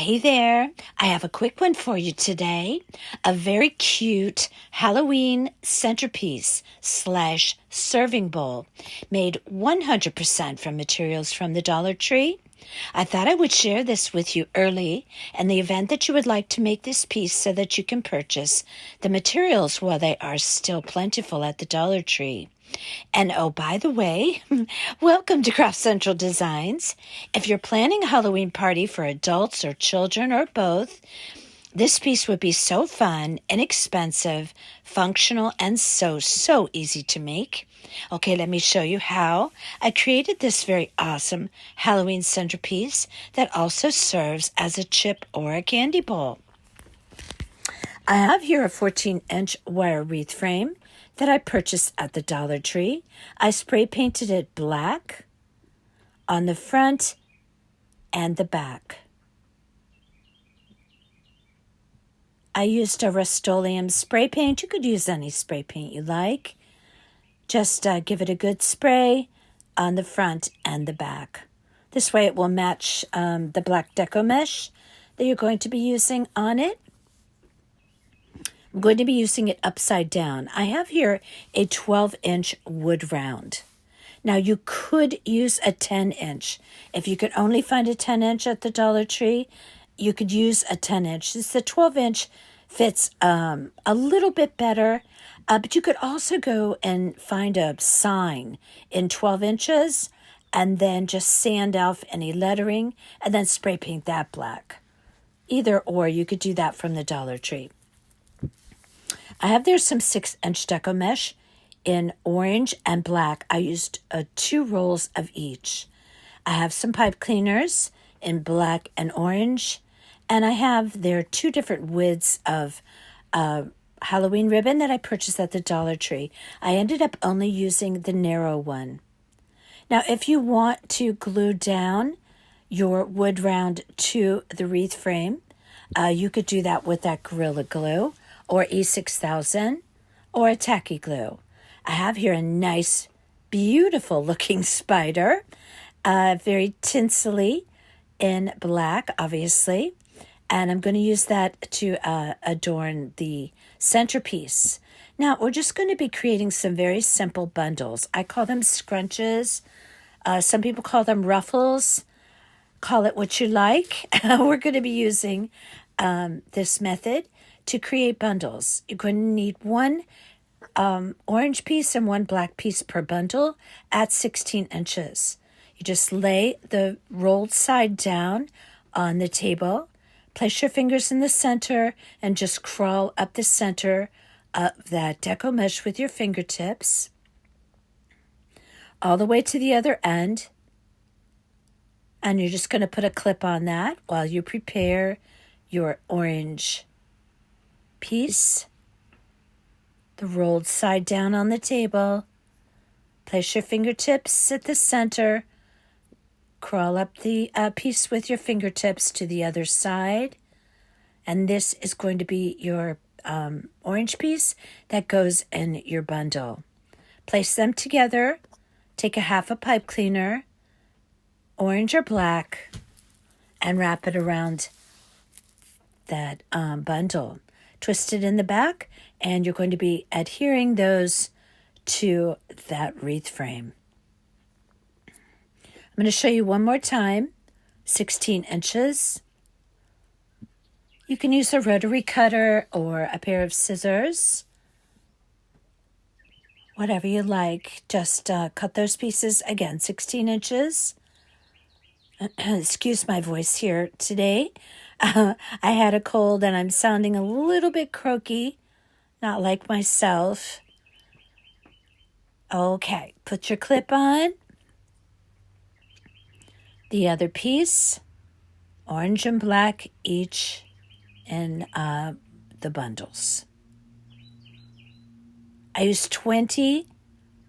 Hey there, I have a quick one for you today. A very cute Halloween centerpiece slash serving bowl made 100% from materials from the Dollar Tree. I thought I would share this with you early in the event that you would like to make this piece so that you can purchase the materials while they are still plentiful at the Dollar Tree. And oh, by the way, welcome to Craft Central Designs. If you're planning a Halloween party for adults or children or both, this piece would be so fun, inexpensive, functional, and so easy to make. Okay, let me show you how. I created this very awesome Halloween centerpiece that also serves as a chip or a candy bowl. I have here a 14-inch wire wreath frame that I purchased at the Dollar Tree. I spray painted it black on the front and the back. I used a Rust-Oleum spray paint. You could use any spray paint you like. Just give it a good spray on the front and the back. This way it will match the black deco mesh that you're going to be using on it. I'm going to be using it upside down. I have here a 12-inch wood round. Now, you could use a 10-inch. If you could only find a 10-inch at the Dollar Tree, you could use a 10-inch. The 12-inch fits a little bit better, but you could also go and find a sign in 12 inches and then just sand off any lettering and then spray paint that black. Either or, you could do that from the Dollar Tree. I have there some 6-inch deco mesh in orange and black. I used 2 rolls of each. I have some pipe cleaners in black and orange, and I have there 2 different widths of Halloween ribbon that I purchased at the Dollar Tree. I ended up only using the narrow one. Now, if you want to glue down your wood round to the wreath frame, you could do that with that Gorilla Glue or E6000 or a tacky glue. I have here a nice, beautiful looking spider, very tinsely in black, obviously. And I'm going to use that to adorn the centerpiece. Now, we're just going to be creating some very simple bundles. I call them scrunches. Some people call them ruffles. Call it what you like. We're going to be using this method to create bundles. You're going to need 1 orange piece and 1 black piece per bundle at 16 inches. You just lay the rolled side down on the table, place your fingers in the center, and just crawl up the center of that deco mesh with your fingertips all the way to the other end. And you're just going to put a clip on that while you prepare your orange piece. The rolled side down on the table. Place your fingertips at the center. Crawl up the piece with your fingertips to the other side. And this is going to be your orange piece that goes in your bundle. Place them together. Take a half a pipe cleaner, orange or black, and wrap it around that bundle. Twist it in the back, and you're going to be adhering those to that wreath frame. I'm going to show you one more time. 16 inches. You can use a rotary cutter or a pair of scissors. Whatever you like. Just cut those pieces, again, 16 inches. Excuse my voice here today. I had a cold and I'm sounding a little bit croaky, not like myself. Okay, put your clip on. The other piece, orange and black each in the bundles. I used 20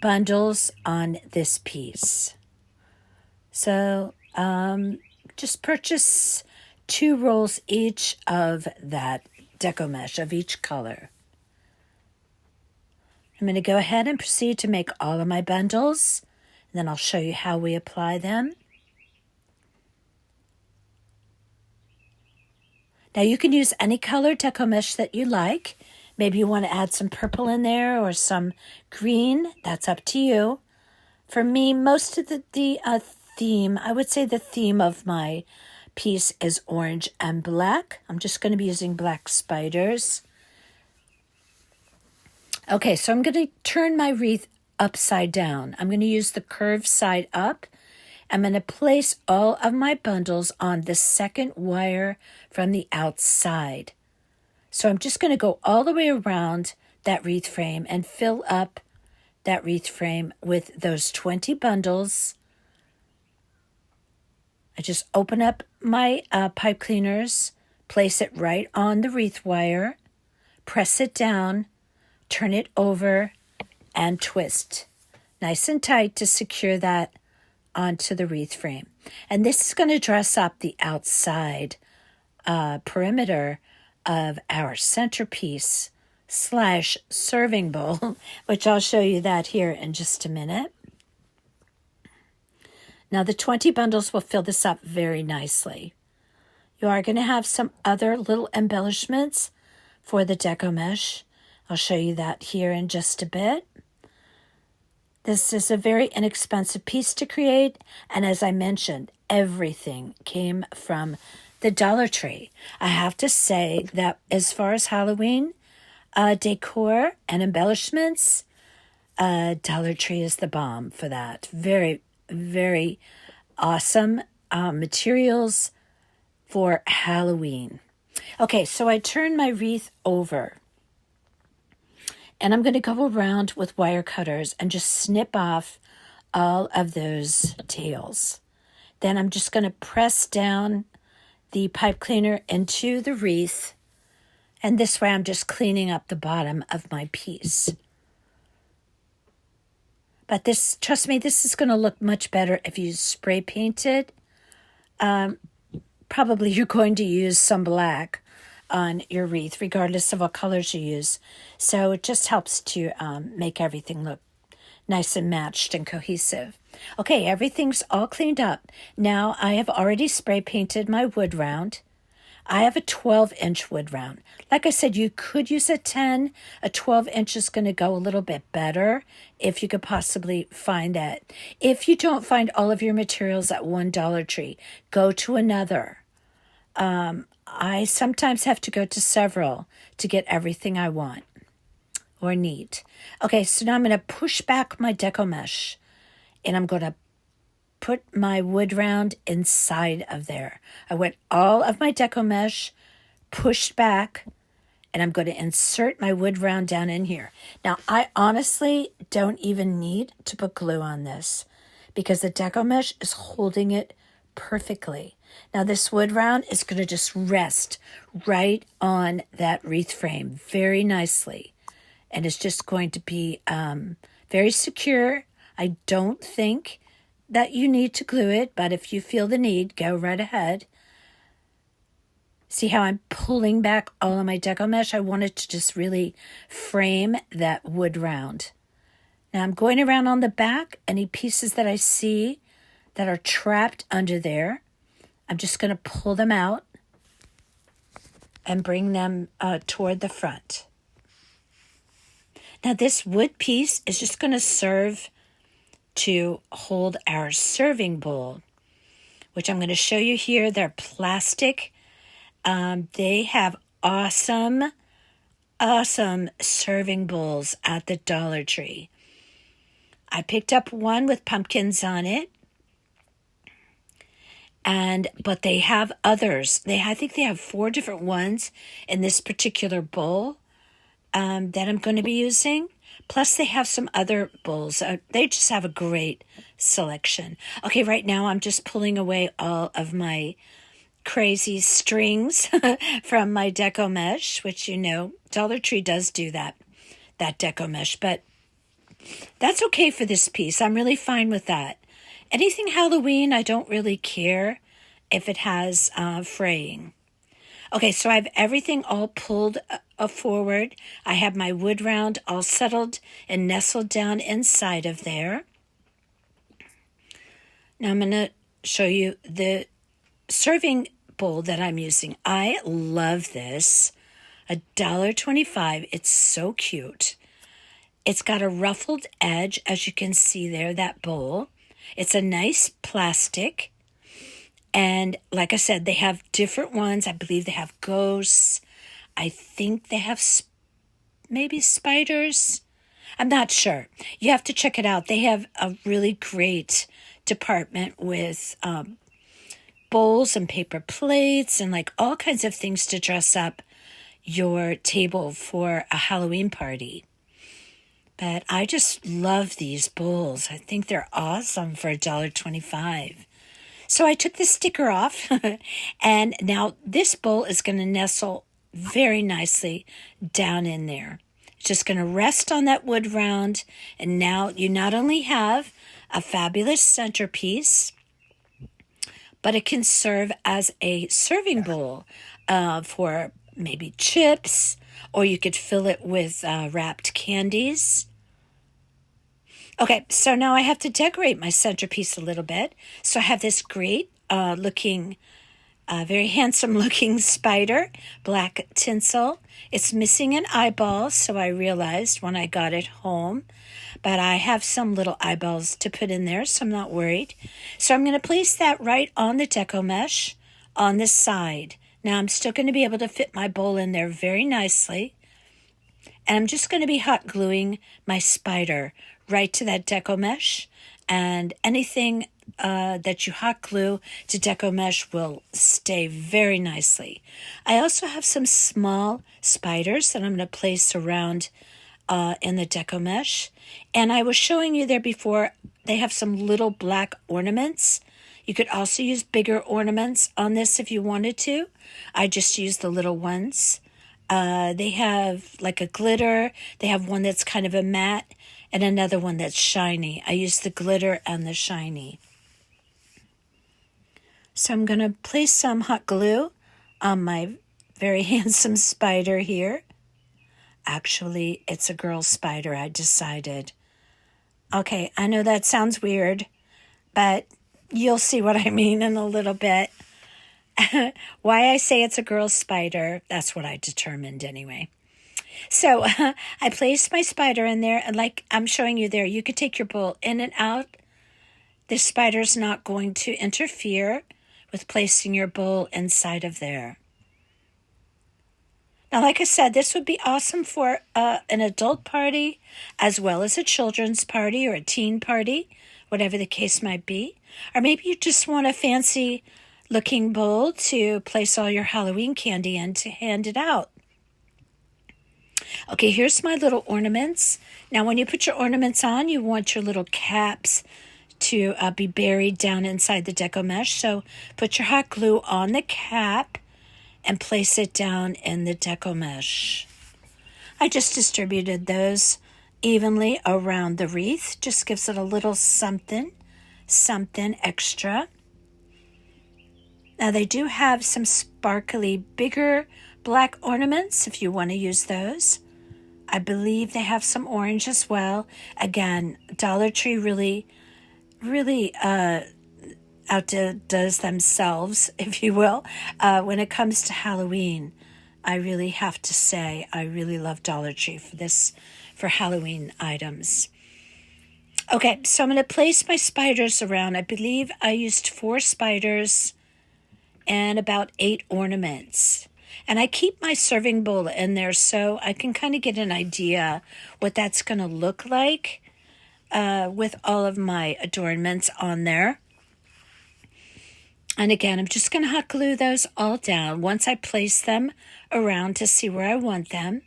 bundles on this piece. So just purchase 2 rolls each of that deco mesh of each color. I'm going to go ahead and proceed to make all of my bundles, and then I'll show you how we apply them. Now you can use any color deco mesh that you like. Maybe you want to add some purple in there or some green. That's up to you. For me, most of the theme, I would say the theme of my piece is orange and black. I'm just going to be using black spiders. Okay, so I'm going to turn my wreath upside down. I'm going to use the curved side up. I'm going to place all of my bundles on the second wire from the outside. So I'm just going to go all the way around that wreath frame and fill up that wreath frame with those 20 bundles. I just open up my pipe cleaners, place it right on the wreath wire, press it down, turn it over, and twist nice and tight to secure that onto the wreath frame. And this is going to dress up the outside perimeter of our centerpiece / serving bowl, which I'll show you that here in just a minute. Now the 20 bundles will fill this up very nicely. You are going to have some other little embellishments for the deco mesh. I'll show you that here in just a bit. This is a very inexpensive piece to create, and as I mentioned, everything came from the Dollar Tree. I have to say that as far as Halloween decor and embellishments, Dollar Tree is the bomb for that. Very, very awesome materials for Halloween. Okay, so I turn my wreath over, and I'm going to go around with wire cutters and just snip off all of those tails. Then I'm just going to press down the pipe cleaner into the wreath, and this way I'm just cleaning up the bottom of my piece. But this, trust me, this is going to look much better if you spray paint it. Probably you're going to use some black on your wreath, regardless of what colors you use. So it just helps to make everything look nice and matched and cohesive. Okay, everything's all cleaned up. Now I have already spray painted my wood round. I have a 12-inch wood round. Like I said, you could use a 10. A 12-inch is going to go a little bit better if you could possibly find that. If you don't find all of your materials at one Dollar Tree, go to another. I sometimes have to go to several to get everything I want or need. Okay, so now I'm going to push back my deco mesh, and I'm going to put my wood round inside of there. I went all of my deco mesh, pushed back, and I'm going to insert my wood round down in here. Now, I honestly don't even need to put glue on this because the deco mesh is holding it perfectly. Now, this wood round is going to just rest right on that wreath frame very nicely, and it's just going to be very secure. I don't think that you need to glue it, but if you feel the need, go right ahead. See how I'm pulling back all of my deco mesh? I wanted to just really frame that wood round. Now I'm going around on the back. Any pieces that I see that are trapped under there, I'm just going to pull them out and bring them toward the front. Now this wood piece is just going to serve to hold our serving bowl, which I'm going to show you here. They're plastic. They have awesome serving bowls at the Dollar Tree. I picked up one with pumpkins on it, but they have others. I think they have 4 different ones in this particular bowl that I'm going to be using. Plus, they have some other bowls. They just have a great selection. Okay, right now I'm just pulling away all of my crazy strings from my deco mesh, which, you know, Dollar Tree does do that deco mesh. But that's okay for this piece. I'm really fine with that. Anything Halloween, I don't really care if it has fraying. Okay, so I have everything all pulled forward. I have my wood round all settled and nestled down inside of there. Now I'm going to show you the serving bowl that I'm using. I love this. $1.25. It's so cute. It's got a ruffled edge, as you can see there, that bowl. It's a nice plastic. And like I said, they have different ones. I believe they have ghosts. I think they have maybe spiders. I'm not sure. You have to check it out. They have a really great department with bowls and paper plates and like all kinds of things to dress up your table for a Halloween party. But I just love these bowls. I think they're awesome for $1.25. So I took the sticker off, and now this bowl is going to nestle very nicely down in there. It's just going to rest on that wood round, and now you not only have a fabulous centerpiece, but it can serve as a serving bowl for maybe chips, or you could fill it with wrapped candies. Okay, so now I have to decorate my centerpiece a little bit. So I have this great looking, very handsome looking spider, black tinsel. It's missing an eyeball, so I realized when I got it home. But I have some little eyeballs to put in there, so I'm not worried. So I'm going to place that right on the deco mesh on the side. Now I'm still going to be able to fit my bowl in there very nicely. And I'm just going to be hot gluing my spider right to that deco mesh, and anything that you hot glue to deco mesh will stay very nicely. I also have some small spiders that I'm going to place around in the deco mesh, and I was showing you there before, they have some little black ornaments. You could also use bigger ornaments on this if you wanted to. I just used the little ones. They have like a glitter. They have one that's kind of a matte and another one that's shiny. I use the glitter and the shiny. So I'm going to place some hot glue on my very handsome spider here. Actually, it's a girl spider, I decided. Okay, I know that sounds weird, but you'll see what I mean in a little bit. Why I say it's a girl spider, that's what I determined anyway. So I placed my spider in there, and like I'm showing you there, you could take your bowl in and out. The spider's not going to interfere with placing your bowl inside of there. Now, like I said, this would be awesome for an adult party as well as a children's party or a teen party, whatever the case might be. Or maybe you just want a fancy looking bowl to place all your Halloween candy in to hand it out. Okay, here's my little ornaments. Now, when you put your ornaments on, you want your little caps to be buried down inside the deco mesh. So put your hot glue on the cap and place it down in the deco mesh. I just distributed those evenly around the wreath. Just gives it a little something extra. Now, they do have some sparkly, bigger black ornaments if you want to use those. I believe they have some orange as well. Again, Dollar Tree really outdoes themselves, if you will, when it comes to Halloween. I really have to say, I really love Dollar Tree for Halloween items. Okay, so I'm going to place my spiders around. I believe I used 4 spiders and about 8 ornaments. And I keep my serving bowl in there so I can kind of get an idea what that's going to look like with all of my adornments on there. And again, I'm just going to hot glue those all down once I place them around to see where I want them.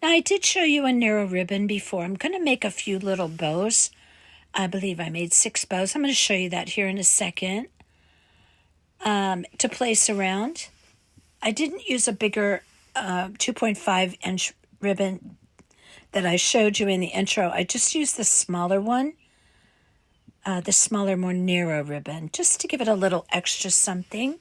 Now, I did show you a narrow ribbon before. I'm going to make a few little bows. I believe I made 6 bows. I'm going to show you that here in a second to place around. I didn't use a bigger 2.5-inch ribbon that I showed you in the intro. I just used the smaller one, the smaller, more narrow ribbon, just to give it a little extra something.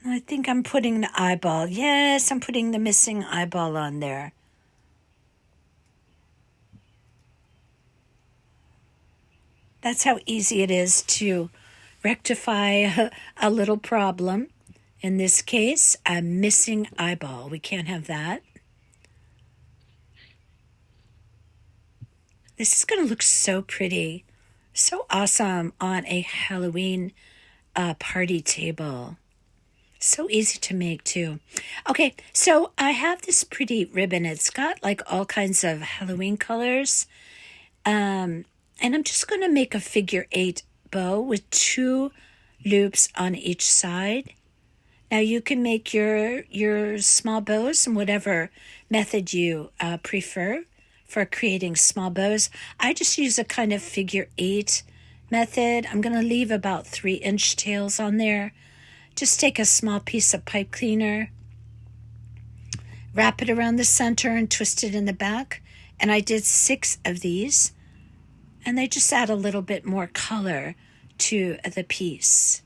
I think I'm putting the eyeball. Yes, I'm putting the missing eyeball on there. That's how easy it is to rectify a little problem. In this case, a missing eyeball. We can't have that. This is going to look so pretty, so awesome on a Halloween party table. So easy to make too. Okay, so I have this pretty ribbon. It's got like all kinds of Halloween colors. And I'm just going to make a figure 8 bow with 2 loops on each side. Now you can make your small bows in whatever method you prefer for creating small bows. I just use a kind of figure 8 method. I'm going to leave about 3-inch tails on there. Just take a small piece of pipe cleaner, wrap it around the center and twist it in the back. And I did 6 of these, and they just add a little bit more color to the piece.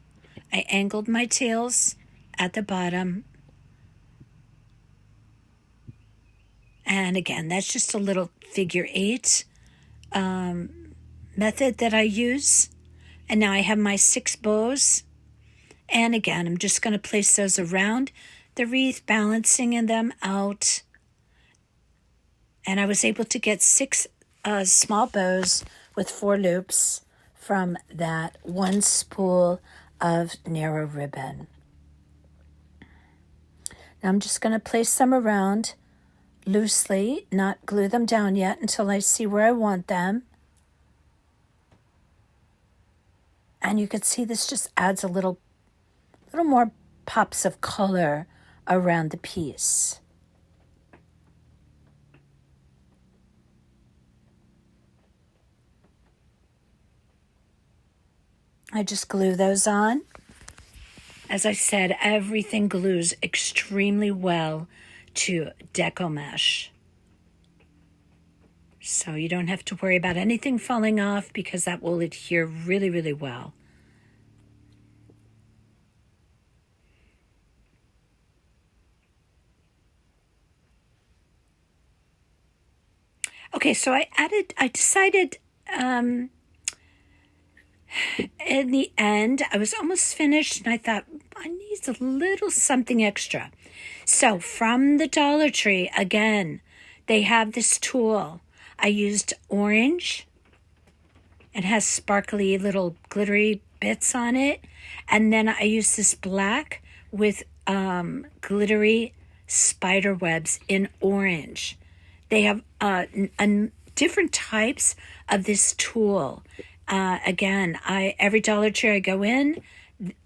I angled my tails at the bottom. And again, that's just a little figure 8 method that I use. And now I have my 6 bows. And again, I'm just going to place those around the wreath, balancing them out. And I was able to get 6 small bows with 4 loops from that one spool of narrow ribbon. Now I'm just going to place them around loosely, not glue them down yet until I see where I want them. And you can see this just adds a little more pops of color around the piece. I just glue those on. As I said, everything glues extremely well to deco mesh. So you don't have to worry about anything falling off because that will adhere really, really well. Okay, so I decided in the end, I was almost finished, and I thought, I need a little something extra. So from the Dollar Tree, again, they have this tool. I used orange. It has sparkly little glittery bits on it. And then I used this black with glittery spider webs in orange. They have different types of this tool. Again, every Dollar Tree I go in,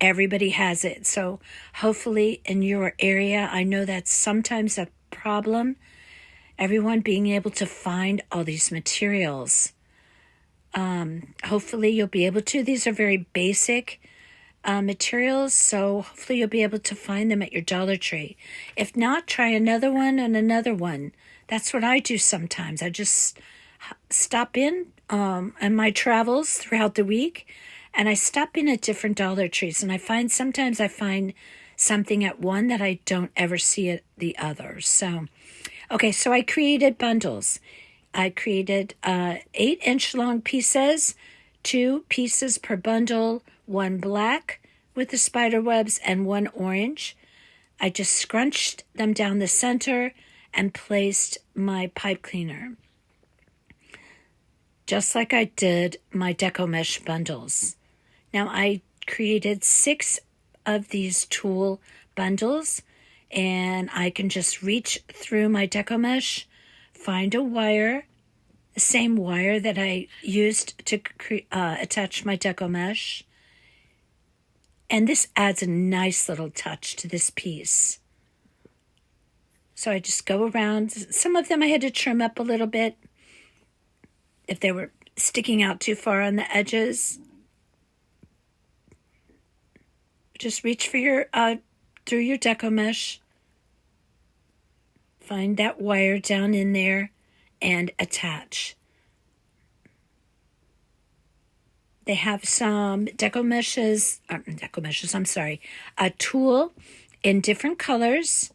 everybody has it. So hopefully in your area, I know that's sometimes a problem, everyone being able to find all these materials. Hopefully you'll be able to. These are very basic materials, so hopefully you'll be able to find them at your Dollar Tree. If not, try another one and another one. That's what I do sometimes. I just stop in on my travels throughout the week, and I stop in at different Dollar Trees, and sometimes I find something at one that I don't ever see at the other. So, okay, so I created bundles. I created 8-inch long pieces, 2 pieces per bundle, 1 black with the spider webs and 1 orange. I just scrunched them down the center and placed my pipe cleaner, just like I did my deco mesh bundles. Now I created 6 of these tulle bundles, and I can just reach through my deco mesh, find a wire, the same wire that I used to attach my deco mesh, and this adds a nice little touch to this piece. So I just go around. Some of them I had to trim up a little bit if they were sticking out too far on the edges. Just reach for your through your deco mesh, find that wire down in there, and attach. They have some deco meshes, a tulle in different colors,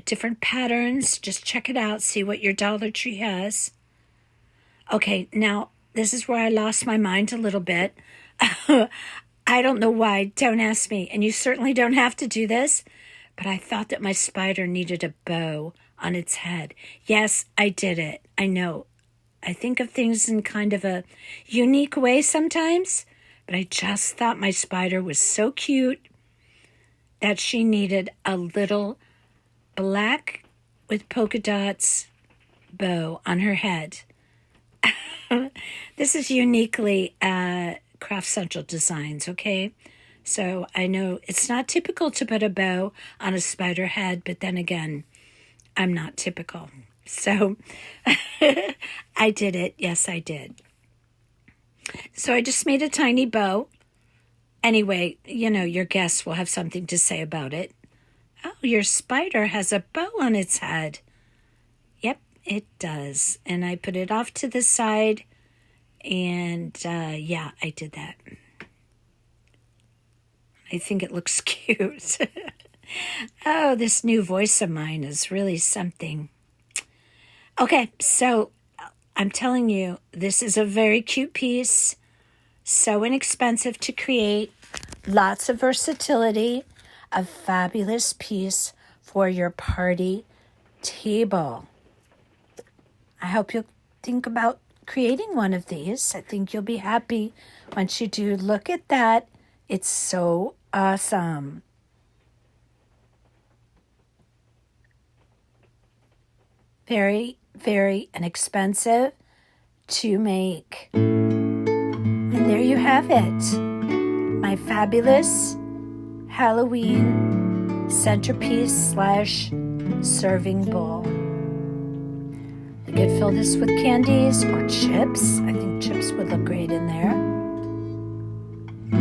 different patterns. Just check it out, see what your Dollar Tree has. Okay, now this is where I lost my mind a little bit. I don't know why. Don't ask me. And you certainly don't have to do this. But I thought that my spider needed a bow on its head. Yes, I did it. I know. I think of things in kind of a unique way sometimes. But I just thought my spider was so cute that she needed a little black with polka dots bow on her head. This is uniquely Craft Central Designs, okay? So I know it's not typical to put a bow on a spider head, but then again, I'm not typical. So I did it. Yes, I did. So I just made a tiny bow. Anyway, you know, your guests will have something to say about it. Oh, your spider has a bow on its head. Yep, it does. And I put it off to the side. And yeah, I did that. I think it looks cute. Oh, this new voice of mine is really something. Okay, so I'm telling you, this is a very cute piece. So inexpensive to create. Lots of versatility. A fabulous piece for your party table. I hope you'll think about creating one of these. I think you'll be happy once you do. Look at that. It's so awesome. Very, very inexpensive to make. And there you have it. My fabulous Halloween centerpiece / serving bowl. You could fill this with candies or chips. I think chips would look great in there.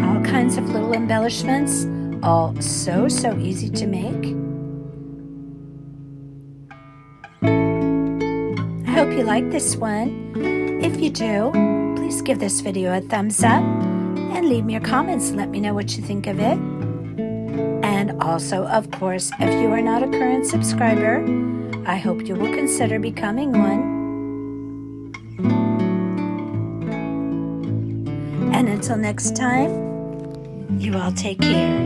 All kinds of little embellishments, all so easy to make. I hope you like this one. If you do, please give this video a thumbs up and leave me your comments and let me know what you think of it. And also, of course, if you are not a current subscriber, I hope you will consider becoming one. And until next time, you all take care.